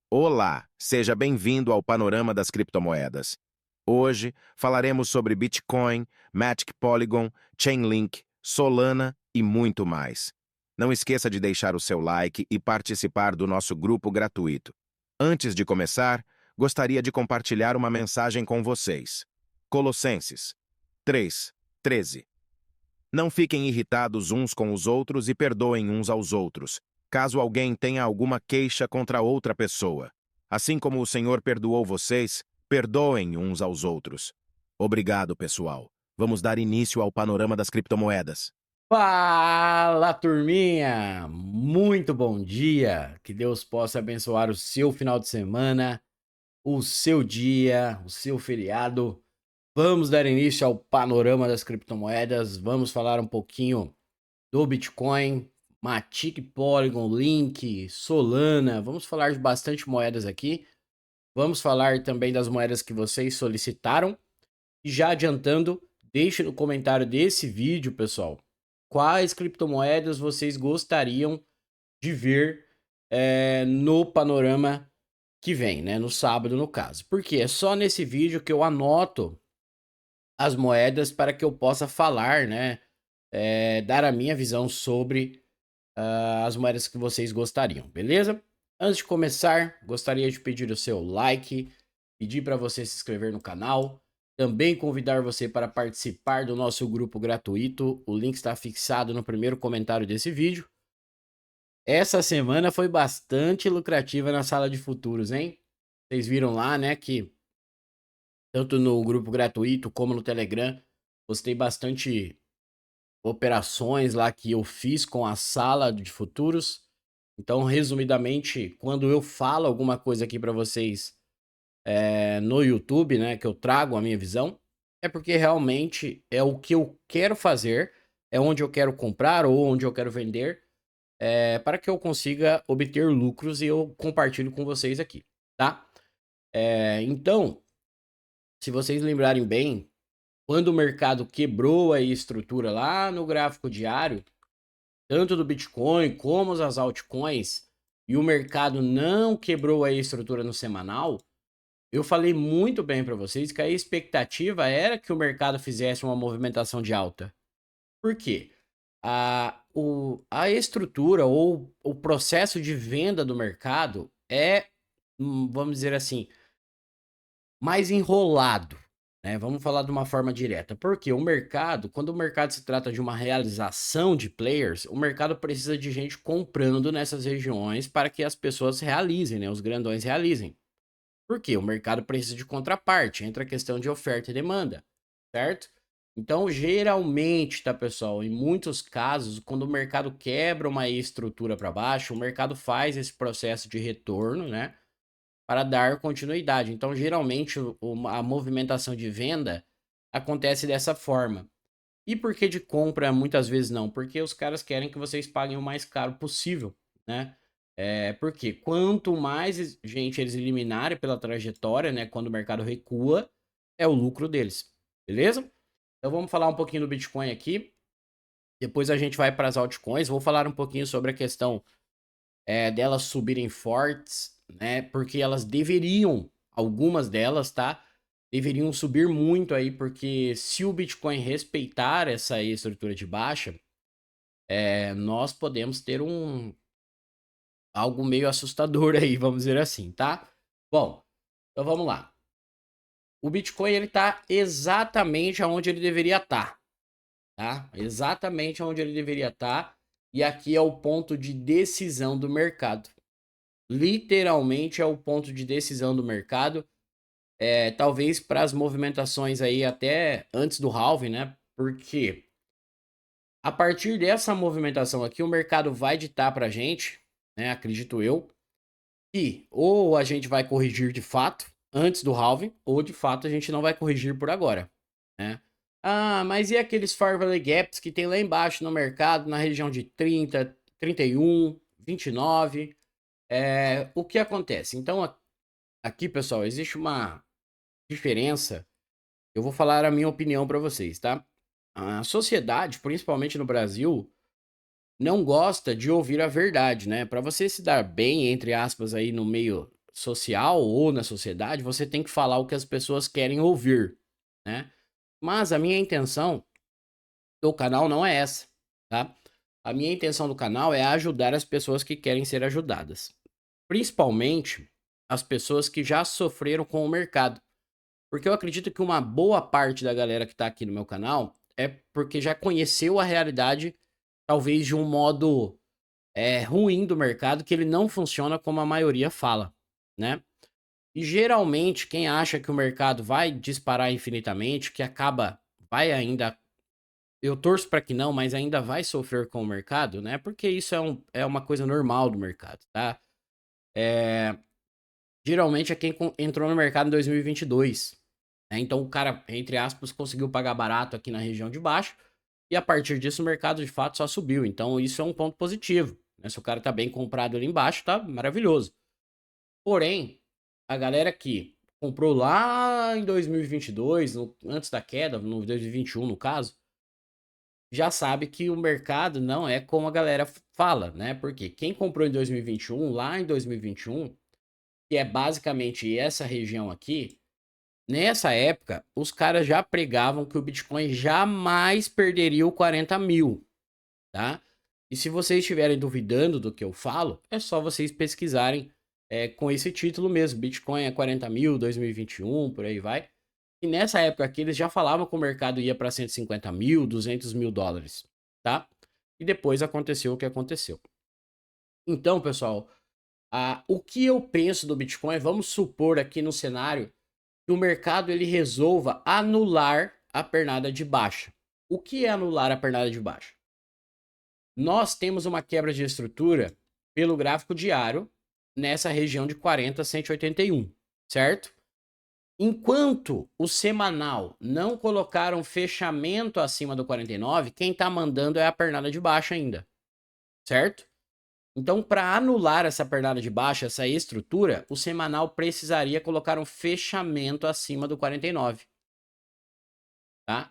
Olá, seja bem-vindo ao Panorama das Criptomoedas. Hoje falaremos sobre Bitcoin, Matic Polygon, Chainlink, Solana e muito mais. Não esqueça de deixar o seu like e participar do nosso grupo gratuito. Antes de começar, gostaria de compartilhar uma mensagem com vocês. Colossenses 3:13. Não fiquem irritados uns com os outros e perdoem uns aos outros, caso alguém tenha alguma queixa contra outra pessoa. Assim como o Senhor perdoou vocês, perdoem uns aos outros. Obrigado, pessoal. Vamos dar início ao panorama das criptomoedas. Fala, turminha! Muito bom dia! Que Deus possa abençoar o seu final de semana, o seu dia, o seu feriado. Vamos dar início ao panorama das criptomoedas. Vamos falar um pouquinho do Bitcoin, Matic, Polygon, Link, Solana. Vamos falar de bastante moedas aqui. Vamos falar também das moedas que vocês solicitaram. E já adiantando, deixe no comentário desse vídeo, pessoal, quais criptomoedas vocês gostariam de ver no panorama que vem, né? No sábado, no caso. Porque é só nesse vídeo que eu anoto as moedas para que eu possa falar, né? Dar a minha visão sobre as moedas que vocês gostariam, beleza? Antes de começar, gostaria de pedir o seu like, pedir para você se inscrever no canal, também convidar você para participar do nosso grupo gratuito. O link está fixado no primeiro comentário desse vídeo. Essa semana foi bastante lucrativa na sala de futuros, hein? Vocês viram lá, né, que tanto no grupo gratuito como no Telegram, postei bastante operações lá que eu fiz com a sala de futuros. Então, resumidamente, quando eu falo alguma coisa aqui para vocês no YouTube, né, que eu trago a minha visão, é porque realmente é o que eu quero fazer, é onde eu quero comprar ou onde eu quero vender, para que eu consiga obter lucros e eu compartilho com vocês aqui, tá? Então, se vocês lembrarem bem, quando o mercado quebrou a estrutura lá no gráfico diário, tanto do Bitcoin como as altcoins, e o mercado não quebrou a estrutura no semanal, eu falei muito bem para vocês que a expectativa era que o mercado fizesse uma movimentação de alta. Por quê? A estrutura ou o processo de venda do mercado é, vamos dizer assim, mais enrolado, né? Vamos falar de uma forma direta. Porque o mercado, quando o mercado se trata de uma realização de players, o mercado precisa de gente comprando nessas regiões para que as pessoas realizem, né? Os grandões realizem. Por quê? O mercado precisa de contraparte, entra a questão de oferta e demanda, certo? Então, geralmente, tá, pessoal, em muitos casos, quando o mercado quebra uma estrutura para baixo, o mercado faz esse processo de retorno, né? Para dar continuidade. Então, geralmente, a movimentação de venda acontece dessa forma. E por que de compra muitas vezes não? Porque os caras querem que vocês paguem o mais caro possível, né? Porque quanto mais gente eles eliminarem pela trajetória, né? Quando o mercado recua, é o lucro deles, beleza? Então vamos falar um pouquinho do Bitcoin aqui. Depois a gente vai para as altcoins. Vou falar um pouquinho sobre a questão delas subirem fortes, né? Porque elas deveriam, algumas delas, tá? Deveriam subir muito aí, porque se o Bitcoin respeitar essa estrutura de baixa, nós podemos ter algo meio assustador aí, vamos dizer assim, tá? Bom, então vamos lá. O Bitcoin ele tá exatamente aonde ele deveria estar, tá? Exatamente aonde ele deveria estar. E aqui é o ponto de decisão do mercado. Literalmente é o ponto de decisão do mercado. Talvez para as movimentações aí até antes do halving, né? Porque a partir dessa movimentação aqui, o mercado vai ditar para a gente, né? Acredito eu, que ou a gente vai corrigir de fato antes do halving, ou de fato a gente não vai corrigir por agora, né? Ah, mas e aqueles Fair Gaps que tem lá embaixo no mercado, na região de 30, 31, 29? O que acontece? Então, aqui, pessoal, existe uma diferença. Eu vou falar a minha opinião para vocês, tá? A sociedade, principalmente no Brasil, não gosta de ouvir a verdade, né? Para você se dar bem, entre aspas, aí no meio, social ou na sociedade, você tem que falar o que as pessoas querem ouvir, né? Mas a minha intenção do canal não é essa, tá? A minha intenção do canal é ajudar as pessoas que querem ser ajudadas. Principalmente as pessoas que já sofreram com o mercado. Porque eu acredito que uma boa parte da galera que tá aqui no meu canal é porque já conheceu a realidade, talvez de um modo ruim do mercado, que ele não funciona como a maioria fala, né? E geralmente quem acha que o mercado vai disparar infinitamente, que acaba, vai ainda, eu torço para que não, mas ainda vai sofrer com o mercado, né? Porque isso é uma coisa normal do mercado, tá? Geralmente é quem entrou no mercado em 2022, né? Então o cara, entre aspas, conseguiu pagar barato aqui na região de baixo e a partir disso o mercado de fato só subiu. Então isso é um ponto positivo, né? Se o cara tá bem comprado ali embaixo, tá maravilhoso. Porém, a galera que comprou lá em 2022, antes da queda, no 2021 no caso, já sabe que o mercado não é como a galera fala, né? Porque quem comprou em 2021, lá em 2021, que é basicamente essa região aqui, nessa época, os caras já pregavam que o Bitcoin jamais perderia o 40 mil, tá? E se vocês estiverem duvidando do que eu falo, é só vocês pesquisarem com esse título mesmo, Bitcoin é 40 mil, 2021, por aí vai. E nessa época aqui, eles já falavam que o mercado ia para 150 mil, 200 mil dólares, tá? E depois aconteceu o que aconteceu. Então, pessoal, o que eu penso do Bitcoin, vamos supor aqui no cenário que o mercado ele resolva anular a pernada de baixa. O que é anular a pernada de baixa? Nós temos uma quebra de estrutura pelo gráfico diário nessa região de 40 a 181, certo? Enquanto o semanal não colocar um fechamento acima do 49, quem está mandando é a pernada de baixa ainda, certo? Então, para anular essa pernada de baixa, essa estrutura, o semanal precisaria colocar um fechamento acima do 49, tá?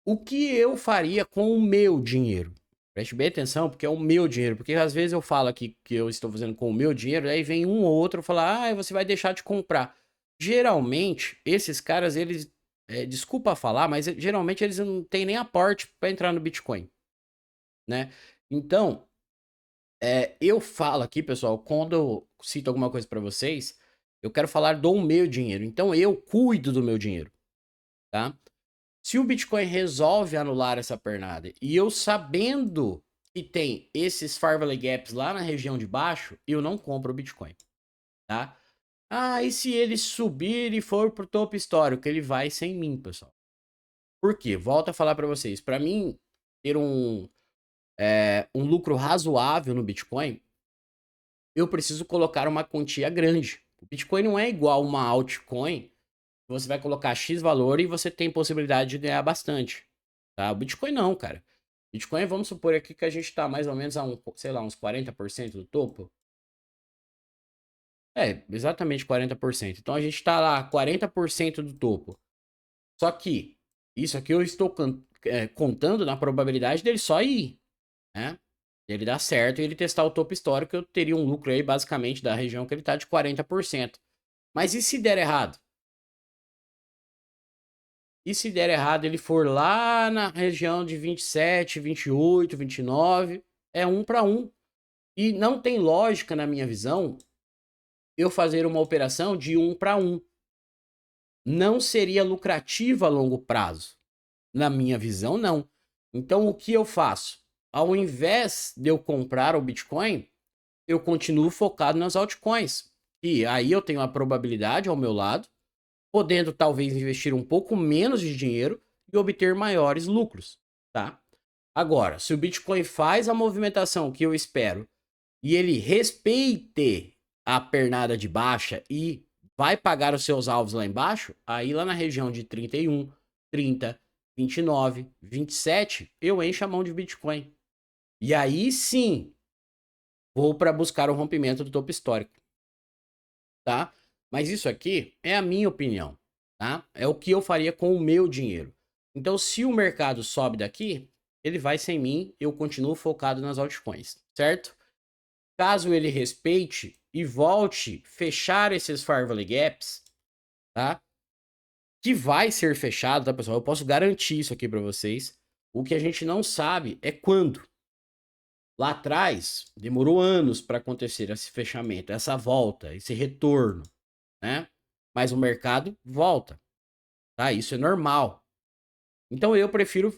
O que eu faria com o meu dinheiro? Preste bem atenção, porque é o meu dinheiro. Porque às vezes eu falo aqui que eu estou fazendo com o meu dinheiro, aí vem um ou outro falar, você vai deixar de comprar. Geralmente, esses caras, eles, desculpa falar, mas geralmente eles não têm nem aporte para entrar no Bitcoin, né? Então, eu falo aqui, pessoal, quando eu cito alguma coisa para vocês, eu quero falar do meu dinheiro. Então, eu cuido do meu dinheiro, tá? Se o Bitcoin resolve anular essa pernada e eu sabendo que tem esses Farvalley Gaps lá na região de baixo, eu não compro o Bitcoin, tá? E se ele subir e for pro topo histórico, ele vai sem mim, pessoal. Por quê? Volto a falar para vocês. Para mim ter um lucro razoável no Bitcoin, eu preciso colocar uma quantia grande. O Bitcoin não é igual uma altcoin. Você vai colocar X valor e você tem possibilidade de ganhar bastante, tá? O Bitcoin não, cara. Bitcoin, vamos supor aqui que a gente tá mais ou menos a sei lá, uns 40% do topo. Exatamente 40%. Então a gente tá lá 40% do topo. Só que isso aqui eu estou contando na probabilidade dele só ir, né? Ele dar certo e ele testar o topo histórico, eu teria um lucro aí basicamente da região que ele tá de 40%. Mas e se der errado? E se der errado, ele for lá na região de 27, 28, 29, é 1 para 1. E não tem lógica, na minha visão, eu fazer uma operação de 1 para 1. Não seria lucrativa a longo prazo. Na minha visão, não. Então, o que eu faço? Ao invés de eu comprar o Bitcoin, eu continuo focado nas altcoins. E aí eu tenho a probabilidade ao meu lado, podendo talvez investir um pouco menos de dinheiro e obter maiores lucros, tá? Agora, se o Bitcoin faz a movimentação que eu espero e ele respeite a pernada de baixa e vai pagar os seus alvos lá embaixo, aí lá na região de 31, 30, 29, 27, eu encho a mão de Bitcoin. E aí sim, vou para buscar o rompimento do topo histórico, tá? Mas isso aqui é a minha opinião, tá? É o que eu faria com o meu dinheiro. Então, se o mercado sobe daqui, ele vai sem mim, eu continuo focado nas altcoins, certo? Caso ele respeite e volte fechar esses Fair Gaps, tá? Que vai ser fechado, tá, pessoal? Eu posso garantir isso aqui para vocês. O que a gente não sabe é quando. Lá atrás, demorou anos para acontecer esse fechamento, essa volta, esse retorno, né? Mas o mercado volta, tá? Isso é normal. Então eu prefiro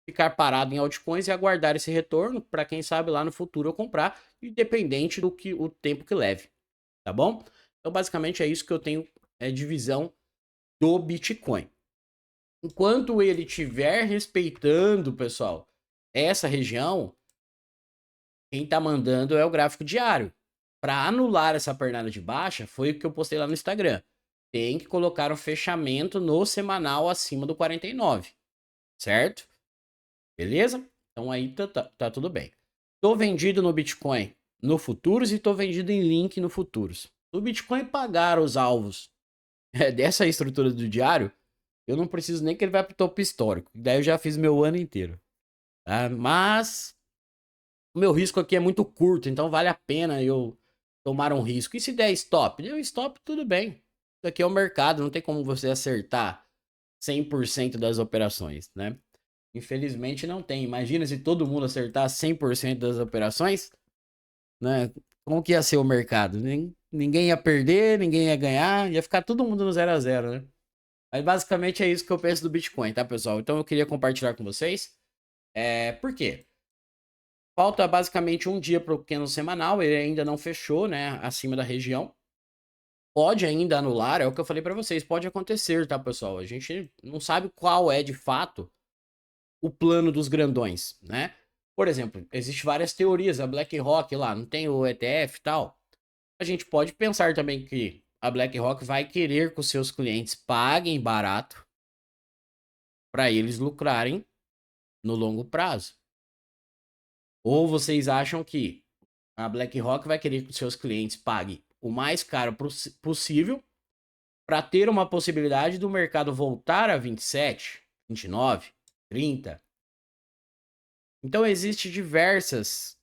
ficar parado em altcoins e aguardar esse retorno para quem sabe lá no futuro eu comprar, independente do que o tempo que leve, tá bom? Então basicamente é isso que eu tenho de visão do Bitcoin. Enquanto ele estiver respeitando, pessoal, essa região, quem tá mandando é o gráfico diário. Para anular essa pernada de baixa, foi o que eu postei lá no Instagram. Tem que colocar um fechamento no semanal acima do 49, certo? Beleza? Então aí tá tudo bem. Tô vendido no Bitcoin no futuros e tô vendido em link no futuros. No Bitcoin pagar os alvos dessa estrutura do diário, eu não preciso nem que ele vá pro topo histórico. Daí eu já fiz meu ano inteiro. Tá? Mas o meu risco aqui é muito curto, então vale a pena eu tomar um risco. E se der stop? Deu stop, tudo bem. Isso aqui é o mercado, não tem como você acertar 100% das operações, né? Infelizmente não tem. Imagina se todo mundo acertar 100% das operações, né? Como que ia ser o mercado? Ninguém ia perder, ninguém ia ganhar, ia ficar todo mundo no 0 a 0, né? Mas basicamente é isso que eu penso do Bitcoin, tá, pessoal? Então eu queria compartilhar com vocês. Por quê? Falta basicamente um dia para o pequeno semanal, ele ainda não fechou, né, acima da região. Pode ainda anular, é o que eu falei para vocês, pode acontecer, tá, pessoal? A gente não sabe qual é de fato o plano dos grandões, né? Por exemplo, existem várias teorias, a BlackRock lá, não tem o ETF e tal. A gente pode pensar também que a BlackRock vai querer que os seus clientes paguem barato para eles lucrarem no longo prazo. Ou vocês acham que a BlackRock vai querer que os seus clientes paguem o mais caro possível para ter uma possibilidade do mercado voltar a 27, 29, 30? Então, existem diversas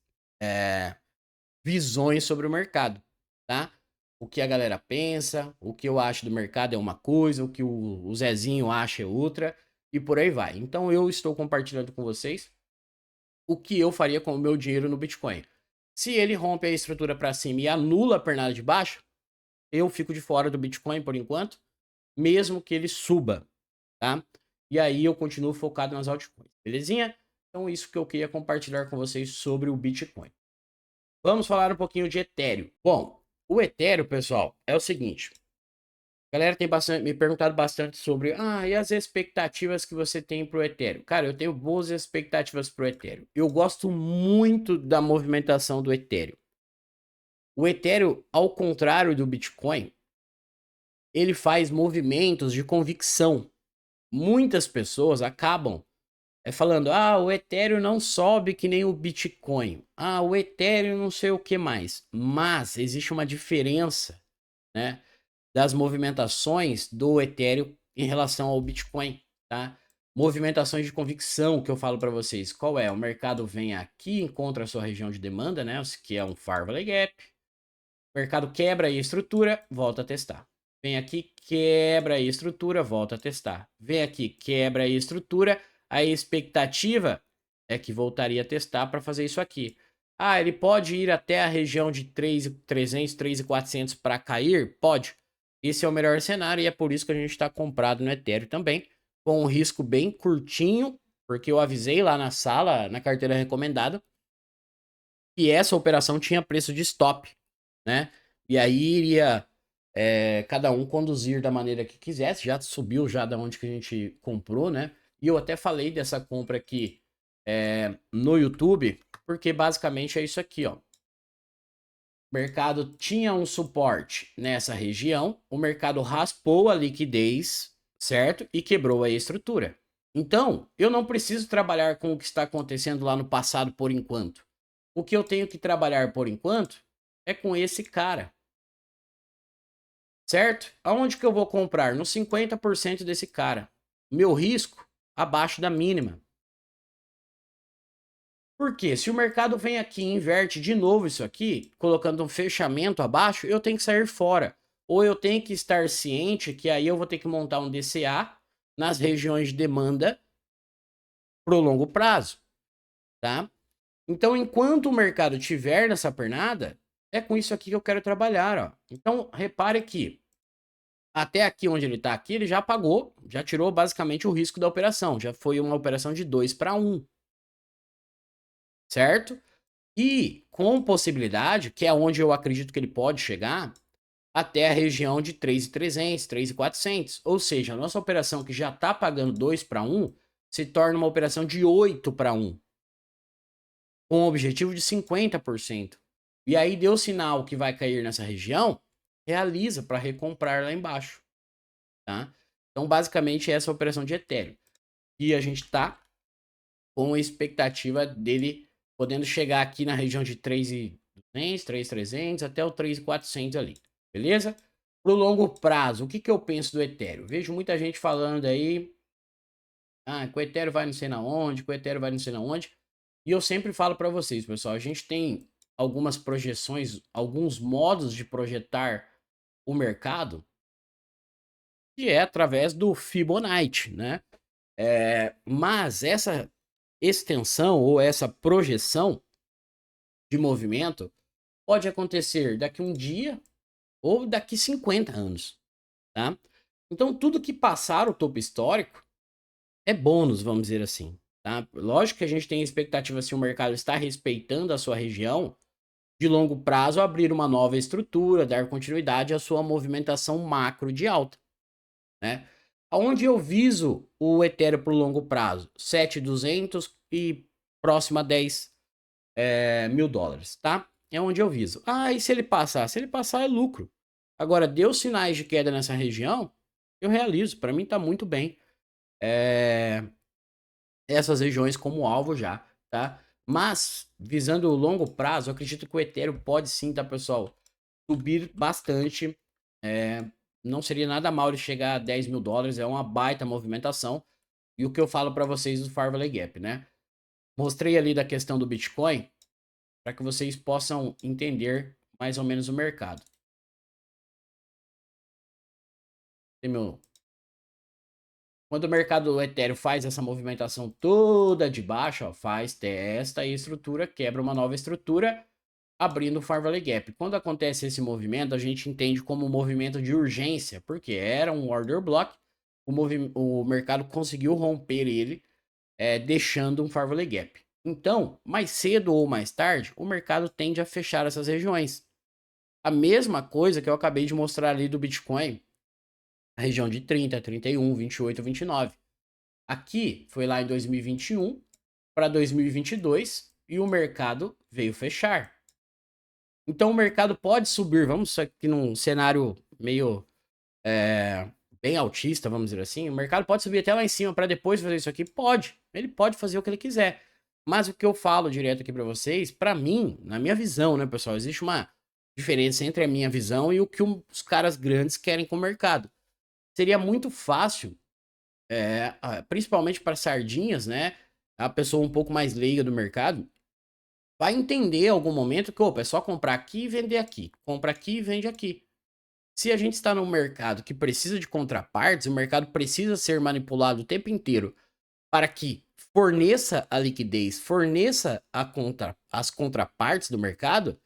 visões sobre o mercado, tá? O que a galera pensa, o que eu acho do mercado é uma coisa, o que o Zezinho acha é outra, e por aí vai. Então, eu estou compartilhando com vocês o que eu faria com o meu dinheiro no Bitcoin. Se ele rompe a estrutura para cima e anula a pernada de baixo, eu fico de fora do Bitcoin por enquanto, mesmo que ele suba, tá? E aí eu continuo focado nas altcoins, belezinha? Então isso que eu queria compartilhar com vocês sobre o Bitcoin. Vamos falar um pouquinho de Ethereum. Bom, o Ethereum, pessoal, é o seguinte. A galera tem me perguntado bastante sobre, e as expectativas que você tem pro Ethereum? Cara, eu tenho boas expectativas pro Ethereum. Eu gosto muito da movimentação do Ethereum. O Ethereum, ao contrário do Bitcoin, ele faz movimentos de convicção. Muitas pessoas acabam falando, o Ethereum não sobe que nem o Bitcoin. O Ethereum não sei o que mais. Mas existe uma diferença, né, das movimentações do Ethereum em relação ao Bitcoin, tá? Movimentações de convicção que eu falo para vocês. Qual é? O mercado vem aqui, encontra a sua região de demanda, né, que é um Fair Value Gap. O mercado quebra aí a estrutura, volta a testar. Vem aqui, quebra aí a estrutura, volta a testar. Vem aqui, quebra aí a estrutura. A expectativa é que voltaria a testar para fazer isso aqui. Ele pode ir até a região de 3.300, 3.400 para cair? Pode. Esse é o melhor cenário e é por isso que a gente está comprado no Ethereum também, com um risco bem curtinho, porque eu avisei lá na sala, na carteira recomendada, que essa operação tinha preço de stop, né? E aí iria cada um conduzir da maneira que quisesse, já subiu já da onde que a gente comprou, né? E eu até falei dessa compra aqui no YouTube, porque basicamente é isso aqui, ó. O mercado tinha um suporte nessa região, o mercado raspou a liquidez, certo? E quebrou a estrutura. Então, eu não preciso trabalhar com o que está acontecendo lá no passado por enquanto. O que eu tenho que trabalhar por enquanto é com esse cara. Certo? Aonde que eu vou comprar? No 50% desse cara. Meu risco abaixo da mínima. Por quê? Se o mercado vem aqui e inverte de novo isso aqui, colocando um fechamento abaixo, eu tenho que sair fora. Ou eu tenho que estar ciente que aí eu vou ter que montar um DCA nas regiões de demanda para o longo prazo, tá? Então, enquanto o mercado tiver nessa pernada, é com isso aqui que eu quero trabalhar, ó. Então, repare que até aqui onde ele está aqui, ele já pagou, já tirou basicamente o risco da operação, já foi uma operação de 2 para 1, certo? E com possibilidade, que é onde eu acredito que ele pode chegar, até a região de 3.300, 3.400. Ou seja, a nossa operação que já está pagando 2 para 1 se torna uma operação de 8 para 1, com um objetivo de 50%. E aí deu sinal que vai cair nessa região, realiza para recomprar lá embaixo, tá? Então, basicamente, essa é a operação de Ethereum. E a gente está com a expectativa dele podendo chegar aqui na região de 3.200, 3.300 até o 3.400 ali, beleza? Pro longo prazo, o que que eu penso do Ethereum? Vejo muita gente falando aí, que o Ethereum vai não sei na onde, que o Ethereum vai não sei na onde. E eu sempre falo para vocês, pessoal, a gente tem algumas projeções, alguns modos de projetar o mercado, que é através do Fibonacci, né? Mas essa extensão ou essa projeção de movimento pode acontecer daqui um dia ou daqui 50 anos, tá? Então, tudo que passar o topo histórico é bônus, vamos dizer assim, tá? Lógico que a gente tem expectativa se o mercado está respeitando a sua região, de longo prazo abrir uma nova estrutura, dar continuidade à sua movimentação macro de alta, né? Aonde eu viso o Ethereum por longo prazo? 7.200 e próximo a 10 mil dólares, tá? É onde eu viso. E se ele passar? Se ele passar, é lucro. Agora, deu sinais de queda nessa região, eu realizo. Para mim, tá muito bem. Essas regiões como alvo já, tá? Mas, visando o longo prazo, eu acredito que o Ethereum pode sim, tá, pessoal? Subir bastante. Não seria nada mal ele chegar a 10 mil dólares, é uma baita movimentação. E o que eu falo para vocês do Farvalley Gap, né? Mostrei ali da questão do Bitcoin, para que vocês possam entender mais ou menos o mercado. Quando o mercado do Ethereum faz essa movimentação toda de baixo, ó, faz, testa e estrutura, quebra uma nova estrutura, abrindo o Farvalley Gap. Quando acontece esse movimento, a gente entende como um movimento de urgência, porque era um order block, o mercado conseguiu romper ele, deixando um Farvalley Gap. Então, mais cedo ou mais tarde, o mercado tende a fechar essas regiões. A mesma coisa que eu acabei de mostrar ali do Bitcoin, a região de 30, 31, 28, 29. Aqui foi lá em 2021 para 2022 e o mercado veio fechar. Então o mercado pode subir, vamos aqui num cenário meio bem altista, vamos dizer assim, o mercado pode subir até lá em cima para depois fazer isso aqui? Pode, ele pode fazer o que ele quiser. Mas o que eu falo direto aqui para vocês, para mim, na minha visão, né, pessoal, existe uma diferença entre a minha visão e o que os caras grandes querem com o mercado. Seria muito fácil, principalmente para sardinhas, né, a pessoa um pouco mais leiga do mercado, vai entender em algum momento que, opa, é só comprar aqui e vender aqui. Compra aqui e vende aqui. Se a gente está num mercado que precisa de contrapartes, o mercado precisa ser manipulado o tempo inteiro para que forneça a liquidez, forneça as contrapartes do mercado,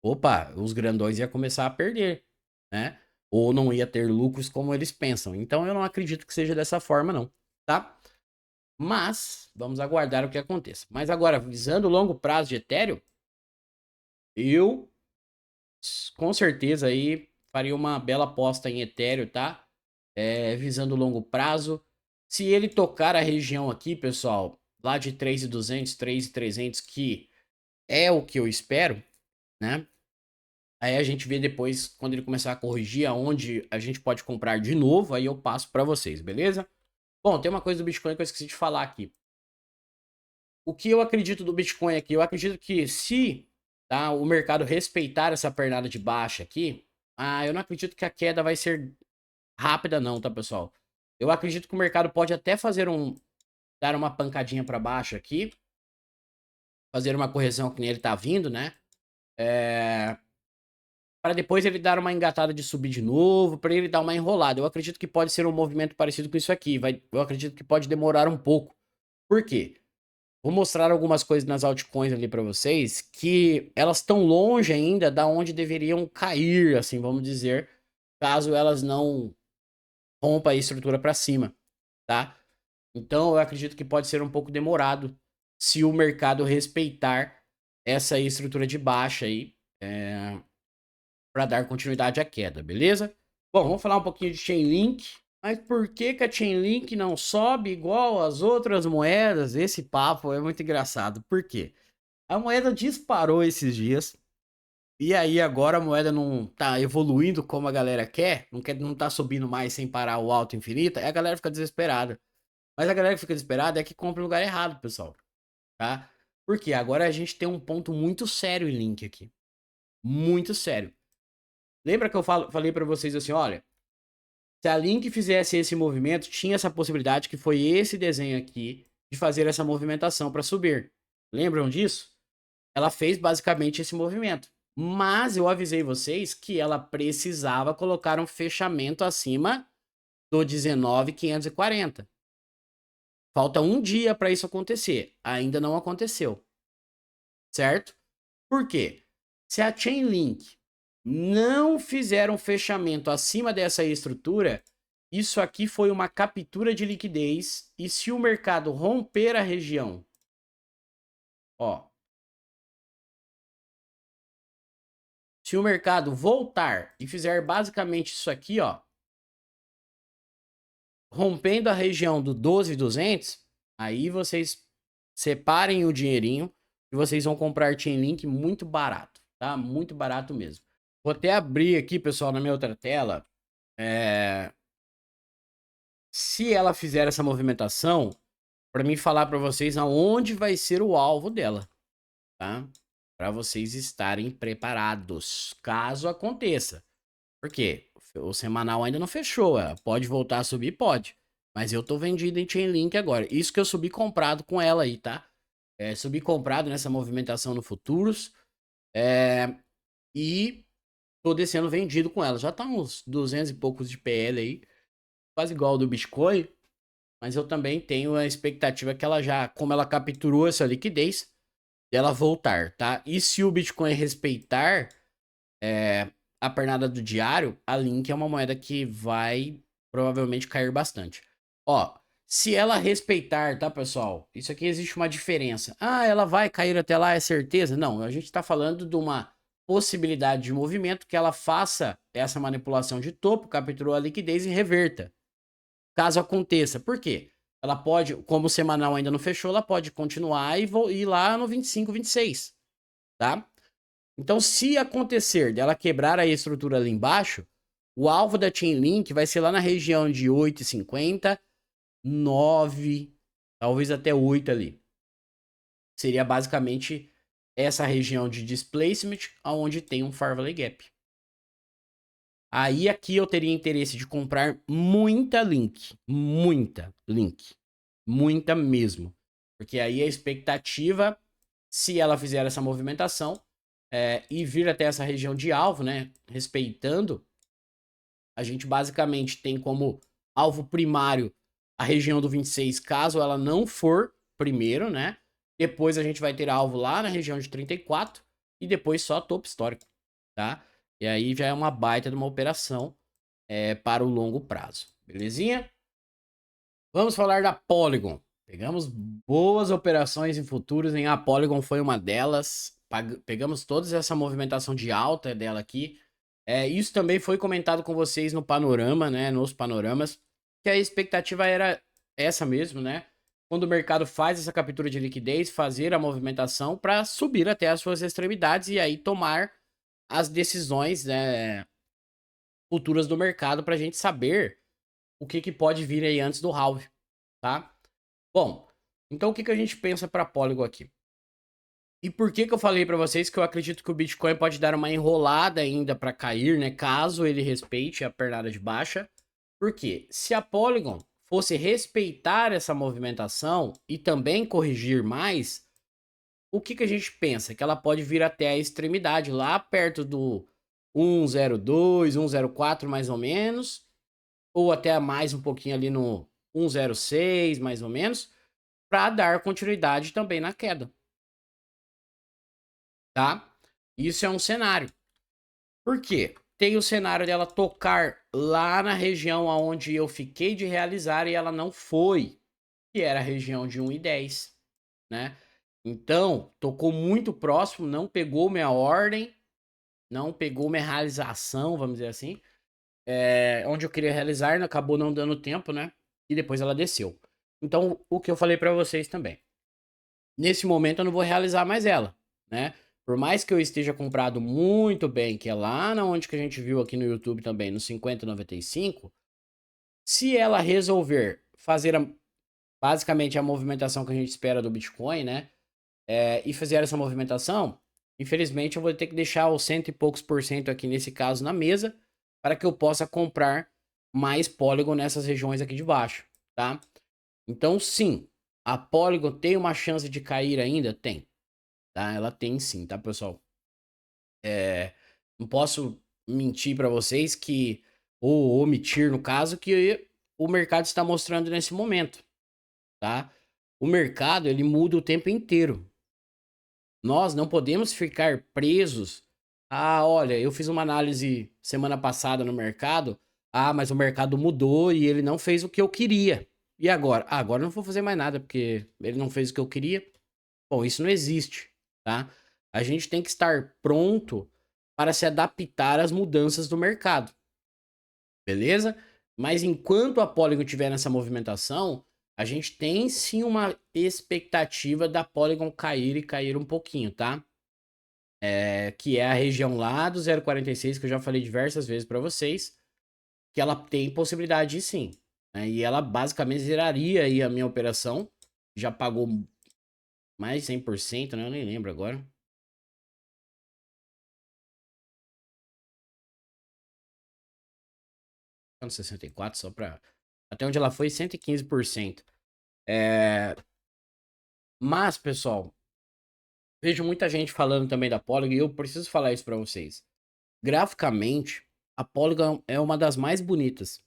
opa, os grandões iam começar a perder, né? Ou não ia ter lucros como eles pensam. Então eu não acredito que seja dessa forma, não, tá? Mas vamos aguardar o que aconteça. Mas agora, visando o longo prazo de Ethereum, eu com certeza aí faria uma bela aposta em Ethereum, tá? Visando o longo prazo. Se ele tocar a região aqui, pessoal, lá de 3.200, 3.300, que é o que eu espero, né? Aí a gente vê depois, quando ele começar a corrigir, aonde a gente pode comprar de novo, aí eu passo para vocês, beleza? Bom, tem uma coisa do Bitcoin que eu esqueci de falar aqui. O que eu acredito do Bitcoin aqui? Eu acredito que se o mercado respeitar essa pernada de baixa aqui, eu não acredito que a queda vai ser rápida não, tá, pessoal? Eu acredito que o mercado pode até dar uma pancadinha para baixo aqui, fazer uma correção que nem ele tá vindo, né? Para depois ele dar uma engatada de subir de novo, para ele dar uma enrolada. Eu acredito que pode ser um movimento parecido com isso aqui. Eu acredito que pode demorar um pouco. Por quê? Vou mostrar algumas coisas nas altcoins ali para vocês que elas estão longe ainda da onde deveriam cair, assim, vamos dizer, caso elas não rompam a estrutura para cima, tá? Então eu acredito que pode ser um pouco demorado se o mercado respeitar essa estrutura de baixa aí, para dar continuidade à queda, beleza? Bom, vamos falar um pouquinho de Chainlink. Mas por que que a Chainlink não sobe igual as outras moedas? Esse papo é muito engraçado. Por quê? A moeda disparou esses dias. E aí agora a moeda não tá evoluindo como a galera quer, não tá subindo mais sem parar o alto infinito, aí a galera fica desesperada. Mas a galera que fica desesperada é que compra no lugar errado, pessoal, tá? Porque agora a gente tem um ponto muito sério em Link aqui. Muito sério. Lembra que eu falei pra vocês assim, olha, se a Link fizesse esse movimento, tinha essa possibilidade que foi esse desenho aqui de fazer essa movimentação para subir. Lembram disso? Ela fez basicamente esse movimento. Mas eu avisei vocês que ela precisava colocar um fechamento acima do 19.540. Falta um dia para isso acontecer. Ainda não aconteceu. Certo? Por quê? Se a Chainlink não fizer um fechamento acima dessa estrutura, isso aqui foi uma captura de liquidez. E se o mercado romper a região, ó, se o mercado voltar e fizer basicamente isso aqui, ó, rompendo a região do 12.200, aí vocês separem o dinheirinho e vocês vão comprar Chainlink muito barato, tá? Muito barato mesmo. Vou até abrir aqui, pessoal, na minha outra tela. Se ela fizer essa movimentação, para mim falar para vocês aonde vai ser o alvo dela, tá? Para vocês estarem preparados, caso aconteça. Por quê? O semanal ainda não fechou, pode voltar a subir? Pode. Mas eu tô vendido em Chainlink agora. Isso que eu subi comprado com ela aí, tá? Subi comprado nessa movimentação no futuros. E tô descendo vendido com ela. Já tá uns 200 e poucos de PL aí. Quase igual ao do Bitcoin. Mas eu também tenho a expectativa que ela já, como ela capturou essa liquidez, dela voltar, tá? E se o Bitcoin respeitar a pernada do diário, a Link é uma moeda que vai provavelmente cair bastante. Ó, se ela respeitar, tá, pessoal? Isso aqui existe uma diferença. Ah, ela vai cair até lá, é certeza? Não, a gente tá falando de uma possibilidade de movimento que ela faça essa manipulação de topo, capturou a liquidez e reverta. Caso aconteça. Por quê? Ela pode, como o semanal ainda não fechou, ela pode continuar e ir lá no 25, 26, tá? Então, se acontecer dela quebrar a estrutura ali embaixo, o alvo da Chainlink vai ser lá na região de 8,50, 9, talvez até 8 ali. Seria basicamente essa região de displacement, onde tem um Fair Value Gap. Aí aqui eu teria interesse de comprar muita Link. Muita Link. Muita mesmo. Porque aí a expectativa, se ela fizer essa movimentação e vir até essa região de alvo, né? Respeitando, a gente basicamente tem como alvo primário a região do 26, caso ela não for primeiro, né? Depois a gente vai ter alvo lá na região de 34 e depois só topo histórico, tá? E aí já é uma baita de uma operação para o longo prazo. Belezinha? Vamos falar da Polygon. Pegamos boas operações em futuros, a Polygon foi uma delas. Pegamos toda essa movimentação de alta dela aqui. Isso também foi comentado com vocês no panorama, né? Nos panoramas, que a expectativa era essa mesmo, né? Quando o mercado faz essa captura de liquidez, fazer a movimentação para subir até as suas extremidades e aí tomar as decisões, né, futuras do mercado para a gente saber o que pode vir aí antes do halve, tá? Bom, então o que a gente pensa para Polygon aqui? E por que eu falei para vocês que eu acredito que o Bitcoin pode dar uma enrolada ainda para cair, né? Caso ele respeite a pernada de baixa. Porque se a Polygon fosse respeitar essa movimentação e também corrigir mais, o que que a gente pensa? Que ela pode vir até a extremidade, lá perto do 1,02, 1,04 mais ou menos, ou até mais um pouquinho ali no 1,06 mais ou menos, para dar continuidade também na queda, tá? Isso é um cenário. Por quê? Tem o cenário dela tocar lá na região aonde eu fiquei de realizar e ela não foi, que era a região de 1,10, né? Então, tocou muito próximo, não pegou minha ordem, não pegou minha realização, vamos dizer assim, onde eu queria realizar, acabou não dando tempo, né? E depois ela desceu. Então, o que eu falei para vocês também. Nesse momento eu não vou realizar mais ela, né? Por mais que eu esteja comprado muito bem, que é lá na onde que a gente viu aqui no YouTube também, no 50,95, se ela resolver fazer basicamente a movimentação que a gente espera do Bitcoin, né? E fazer essa movimentação, infelizmente eu vou ter que deixar os cento e poucos por cento aqui nesse caso na mesa, para que eu possa comprar mais Polygon nessas regiões aqui de baixo, tá? Então sim, a Polygon tem uma chance de cair ainda? Tem, tá? Ela tem sim, tá, pessoal? Não posso mentir para vocês que, ou omitir no caso, que o mercado está mostrando nesse momento, tá? O mercado, ele muda o tempo inteiro. Nós não podemos ficar presos. Ah, olha, eu fiz uma análise semana passada no mercado. Ah, mas o mercado mudou e ele não fez o que eu queria. E agora? Ah, agora eu não vou fazer mais nada porque ele não fez o que eu queria. Bom, isso não existe, tá? A gente tem que estar pronto para se adaptar às mudanças do mercado, beleza? Mas enquanto a Polygon estiver nessa movimentação, a gente tem sim uma expectativa da Polygon cair e cair um pouquinho, tá? Que é a região lá do 0,46, que eu já falei diversas vezes para vocês, que ela tem possibilidade de sim, né? E ela basicamente zeraria aí a minha operação, já pagou mais de 100%, né? Eu nem lembro agora. Tá 64, só para até onde ela foi 115%. Mas, pessoal, vejo muita gente falando também da Polygon e eu preciso falar isso para vocês. Graficamente, a Polygon é uma das mais bonitas.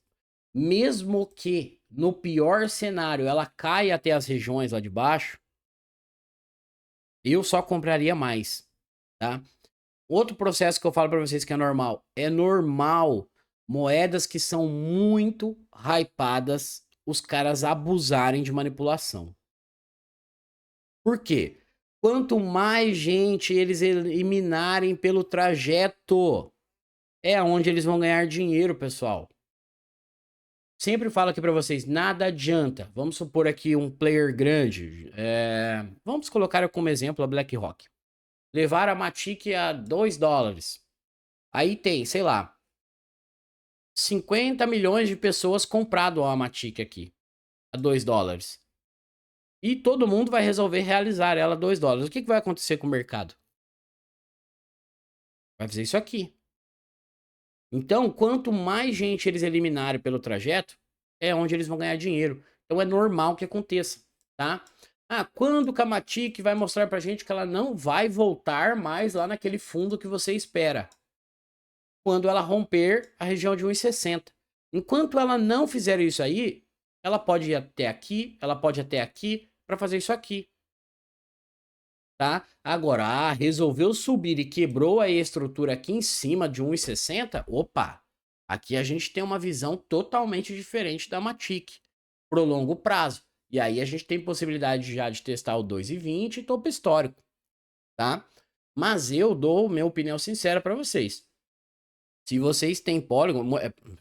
Mesmo que no pior cenário ela caia até as regiões lá de baixo, eu só compraria mais, tá? Outro processo que eu falo para vocês que é normal. É normal moedas que são muito hypadas, os caras abusarem de manipulação. Por quê? Quanto mais gente eles eliminarem pelo trajeto, é onde eles vão ganhar dinheiro, pessoal. Sempre falo aqui para vocês, nada adianta. Vamos supor aqui um player grande. Vamos colocar como exemplo a BlackRock. Levar a Matic a $2. Aí tem, sei lá, 50 milhões de pessoas comprado a Matic aqui a $2. E todo mundo vai resolver realizar ela a $2. O que vai acontecer com o mercado? Vai fazer isso aqui. Então, quanto mais gente eles eliminarem pelo trajeto, é onde eles vão ganhar dinheiro. Então é normal que aconteça, tá? Ah, quando o Kamatic vai mostrar pra gente que ela não vai voltar mais lá naquele fundo que você espera? Quando ela romper a região de 1,60. Enquanto ela não fizer isso aí, ela pode ir até aqui, ela pode ir até aqui para fazer isso aqui, tá? Agora, resolveu subir e quebrou a estrutura aqui em cima de 1,60, opa, aqui a gente tem uma visão totalmente diferente da Matic, pro longo prazo. E aí a gente tem possibilidade já de testar o 2,20 e topo histórico, tá? Mas eu dou minha opinião sincera para vocês. Se vocês têm Polygon,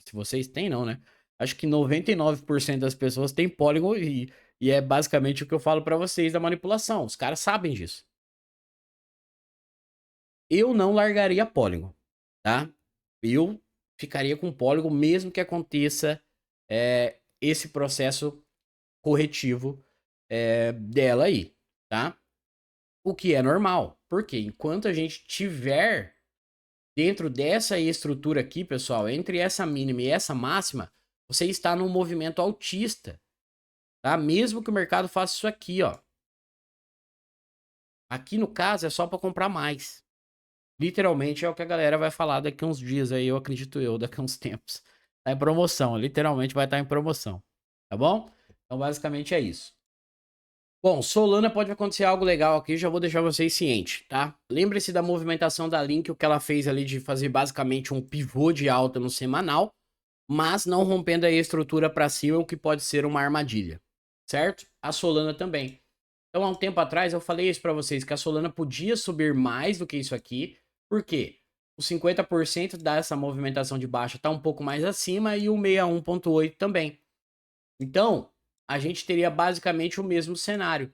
se vocês têm não, né? Acho que 99% das pessoas têm Polygon e é basicamente o que eu falo para vocês da manipulação. Os caras sabem disso. Eu não largaria Polygon, tá? Eu ficaria com Polygon mesmo que aconteça esse processo corretivo dela aí, tá? O que é normal, porque enquanto a gente tiver dentro dessa estrutura aqui, pessoal, entre essa mínima e essa máxima, você está num movimento altista, tá? Mesmo que o mercado faça isso aqui, ó. Aqui no caso é só para comprar mais. Literalmente é o que a galera vai falar daqui uns dias aí, eu acredito eu, daqui uns tempos. Tá em promoção, literalmente vai estar em promoção, tá bom? Então basicamente é isso. Bom, Solana pode acontecer algo legal aqui, já vou deixar vocês cientes, tá? Lembre-se da movimentação da Link, o que ela fez ali de fazer basicamente um pivô de alta no semanal, mas não rompendo a estrutura para cima, o que pode ser uma armadilha, certo? A Solana também. Então, há um tempo atrás, eu falei isso para vocês, que a Solana podia subir mais do que isso aqui. Por quê? O 50% dessa movimentação de baixa está um pouco mais acima e o 61,8 também. Então, a gente teria basicamente o mesmo cenário.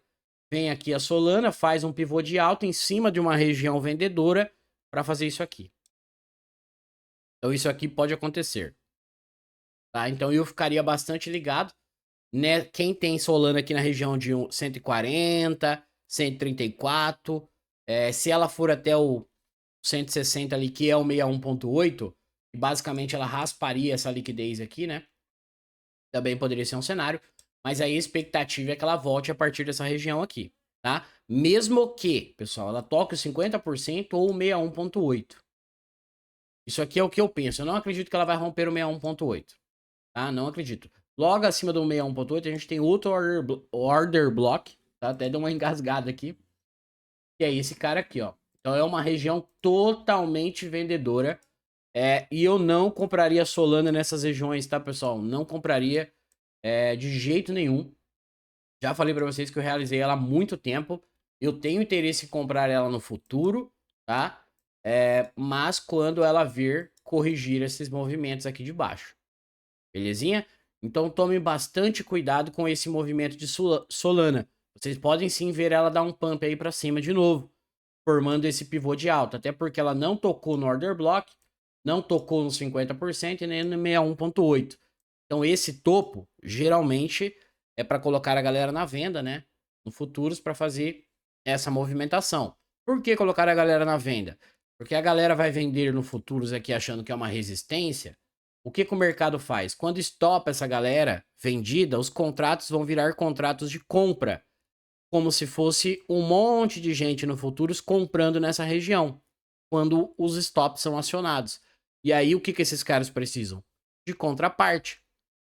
Vem aqui a Solana, faz um pivô de alta em cima de uma região vendedora para fazer isso aqui. Então, isso aqui pode acontecer. Tá? Então, eu ficaria bastante ligado, né? Quem tem Solana aqui na região de 140, 134, se ela for até o 160 ali, que é o 61,8, basicamente ela rasparia essa liquidez aqui, né? Também poderia ser um cenário, mas aí a expectativa é que ela volte a partir dessa região aqui, tá? Mesmo que, pessoal, ela toque os 50% ou o 61,8. Isso aqui é o que eu penso. Eu não acredito que ela vai romper o 61,8, tá? Não acredito. Logo acima do 61,8 a gente tem outro order block, tá? Até deu uma engasgada aqui. Que é esse cara aqui, ó. Então é uma região totalmente vendedora. E eu não compraria Solana nessas regiões, tá, pessoal? Não compraria de jeito nenhum. Já falei para vocês que eu realizei ela há muito tempo. Eu tenho interesse em comprar ela no futuro, tá? Mas quando ela vir corrigir esses movimentos aqui de baixo. Belezinha? Então tome bastante cuidado com esse movimento de Solana. Vocês podem sim ver ela dar um pump aí para cima de novo, formando esse pivô de alta, até porque ela não tocou no order block, não tocou no 50% e nem no 61,8. Então esse topo geralmente é para colocar a galera na venda, né? No futuros para fazer essa movimentação. Por que colocar a galera na venda? Porque a galera vai vender no futuros aqui achando que é uma resistência. O que o mercado faz? Quando estopa essa galera vendida, os contratos vão virar contratos de compra, como se fosse um monte de gente no futuros comprando nessa região, quando os stops são acionados. E aí o que esses caras precisam? De contraparte.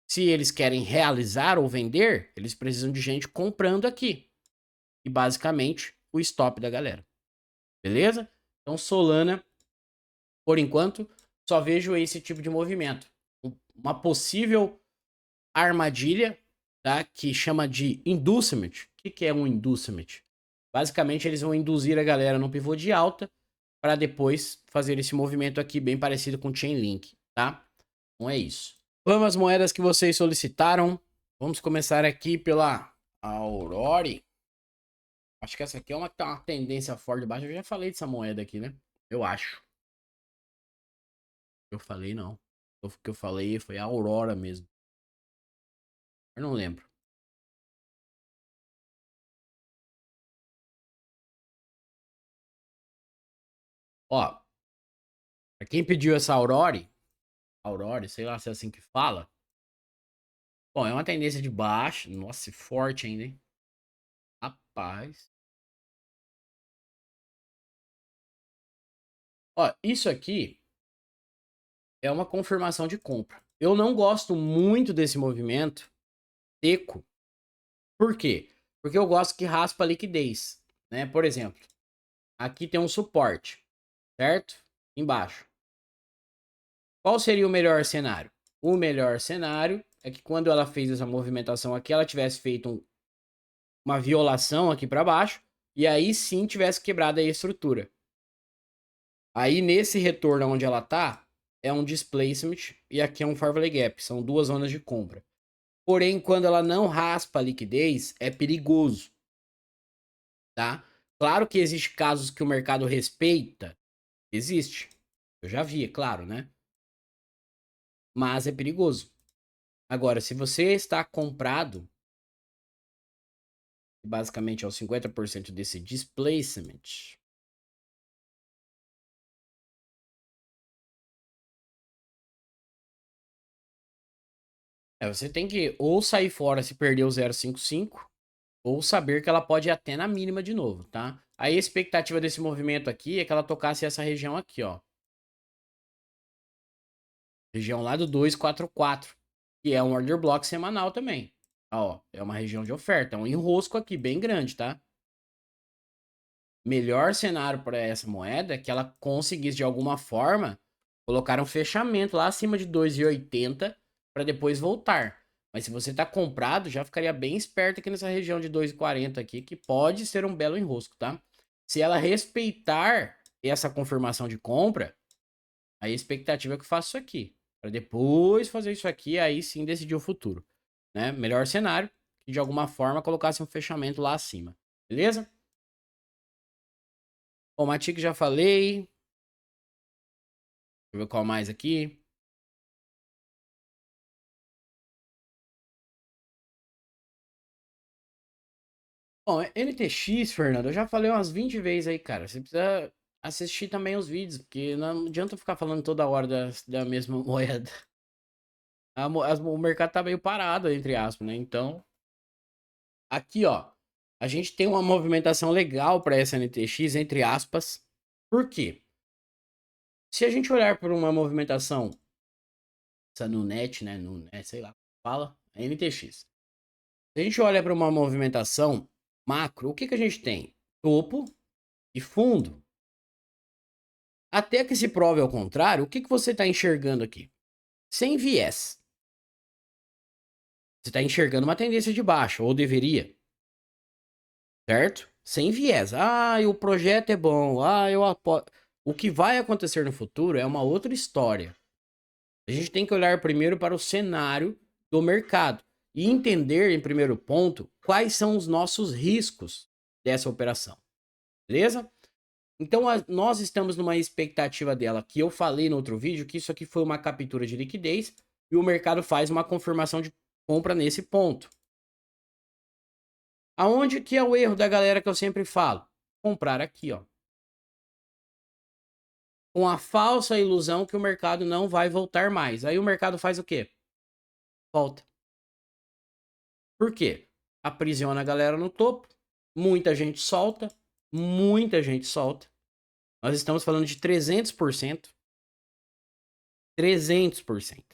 Se eles querem realizar ou vender, eles precisam de gente comprando aqui. E basicamente o stop da galera. Beleza? Então Solana, por enquanto, só vejo esse tipo de movimento. Uma possível armadilha, tá? Que chama de inducement. O que é um inducement? Basicamente, eles vão induzir a galera no pivô de alta para depois fazer esse movimento aqui bem parecido com o Chainlink, tá? Então é isso. Vamos às moedas que vocês solicitaram. Vamos começar aqui pela Aurora. Acho que essa aqui é uma que tá uma tendência forte de baixo. Eu já falei dessa moeda aqui, né? Eu acho. Eu falei não. O que eu falei foi a Aurora mesmo. Eu não lembro. Ó, pra quem pediu essa Aurora, sei lá se é assim que fala. Bom, é uma tendência de baixo. Nossa, forte ainda, hein? Rapaz. Ó, isso aqui é uma confirmação de compra. Eu não gosto muito desse movimento seco. Por quê? Porque eu gosto que raspa a liquidez, né? Por exemplo, aqui tem um suporte, certo? Embaixo. Qual seria o melhor cenário? O melhor cenário é que quando ela fez essa movimentação aqui, ela tivesse feito uma violação aqui para baixo e aí sim tivesse quebrado a estrutura. Aí nesse retorno onde ela tá, é um displacement e aqui é um fair value gap, são duas zonas de compra. Porém, quando ela não raspa a liquidez, é perigoso, tá? Claro que existe casos que o mercado respeita, existe. Eu já vi, é claro, né? Mas é perigoso. Agora, se você está comprado, basicamente é o 50% desse displacement. Você tem que ou sair fora se perder o 0,55, ou saber que ela pode ir até na mínima de novo, tá? Aí a expectativa desse movimento aqui é que ela tocasse essa região aqui, ó. Região lá do 244, que é um order block semanal também. Ó, é uma região de oferta, é um enrosco aqui bem grande, tá? Melhor cenário para essa moeda é que ela conseguisse de alguma forma colocar um fechamento lá acima de 2,80 para depois voltar. Mas se você tá comprado, já ficaria bem esperto aqui nessa região de 2,40 aqui, que pode ser um belo enrosco, tá? Se ela respeitar essa confirmação de compra, aí a expectativa é que eu faça isso aqui, para depois fazer isso aqui, aí sim decidir o futuro, né? Melhor cenário, que de alguma forma colocasse um fechamento lá acima, beleza? Bom, Matic já falei. Deixa eu ver qual mais aqui. Bom, NTX, Fernando, eu já falei umas 20 vezes aí, cara. Você precisa assistir também os vídeos, porque não adianta ficar falando toda hora da mesma moeda. O mercado tá meio parado, entre aspas, né? Então, aqui, ó, a gente tem uma movimentação legal para essa NTX, entre aspas. Por quê? Se a gente olhar por uma movimentação, essa no net, né? No net, sei lá, fala, é NTX. Se a gente olha para uma movimentação macro, o que, que a gente tem? Topo e fundo. Até que se prove ao contrário, o que, que você está enxergando aqui? Sem viés. Você está enxergando uma tendência de baixa, ou deveria. Certo? Sem viés. Ah, o projeto é bom. Ah, eu apoio. O que vai acontecer no futuro é uma outra história. A gente tem que olhar primeiro para o cenário do mercado e entender, em primeiro ponto, quais são os nossos riscos dessa operação. Beleza? Então, nós estamos numa expectativa dela, que eu falei no outro vídeo, que isso aqui foi uma captura de liquidez e o mercado faz uma confirmação de compra nesse ponto. Aonde que é o erro da galera que eu sempre falo? Comprar aqui, ó. Com a falsa ilusão que o mercado não vai voltar mais. Aí o mercado faz o quê? Volta. Por quê? Aprisiona a galera no topo, muita gente solta, muita gente solta. Nós estamos falando de 300%. 300%.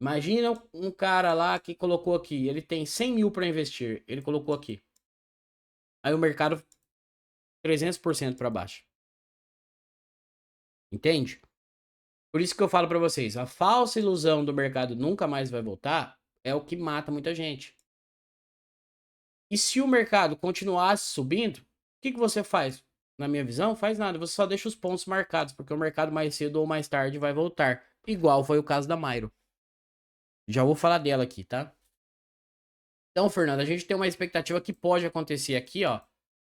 Imagina um cara lá que colocou aqui, ele tem 100 mil para investir, ele colocou aqui. Aí o mercado 300% para baixo. Entende? Por isso que eu falo para vocês, a falsa ilusão do mercado nunca mais vai voltar é o que mata muita gente. E se o mercado continuasse subindo, o que, que você faz? Na minha visão, faz nada. Você só deixa os pontos marcados, porque o mercado mais cedo ou mais tarde vai voltar. Igual foi o caso da Mairo. Já vou falar dela aqui, tá? Então, Fernando, a gente tem uma expectativa que pode acontecer aqui, ó,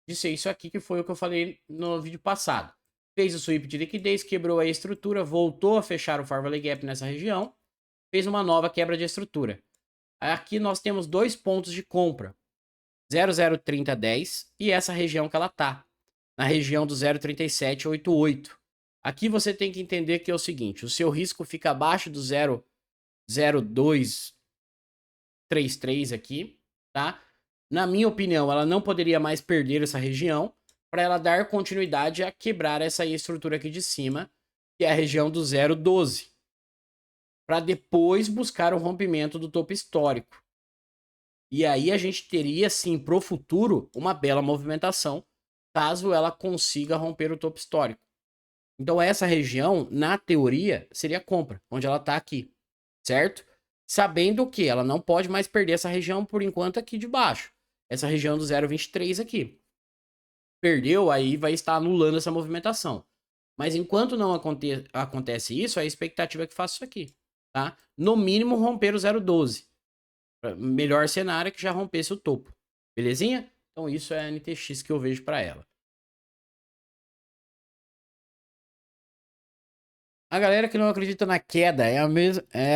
de ser isso aqui que foi o que eu falei no vídeo passado. Fez o sweep de liquidez, quebrou a estrutura, voltou a fechar o Fair Value Gap nessa região, fez uma nova quebra de estrutura. Aqui nós temos dois pontos de compra, 0,03010 e essa região que ela tá, na região do 0,3788. Aqui você tem que entender que é o seguinte, o seu risco fica abaixo do 0,0233 aqui, tá? Na minha opinião, ela não poderia mais perder essa região para ela dar continuidade a quebrar essa estrutura aqui de cima, que é a região do 0,12, para depois buscar o rompimento do topo histórico. E aí a gente teria sim pro futuro uma bela movimentação, caso ela consiga romper o topo histórico. Então essa região, na teoria, seria compra, onde ela está aqui, certo? Sabendo que ela não pode mais perder essa região por enquanto aqui de baixo. Essa região do 0,23 aqui. Perdeu, aí vai estar anulando essa movimentação. Mas enquanto não acontece isso, a expectativa é que faça isso aqui, tá? No mínimo romper o 0,12. Melhor cenário é que já rompesse o topo. Belezinha? Então isso é a NTX que eu vejo para ela. A galera que não acredita na queda é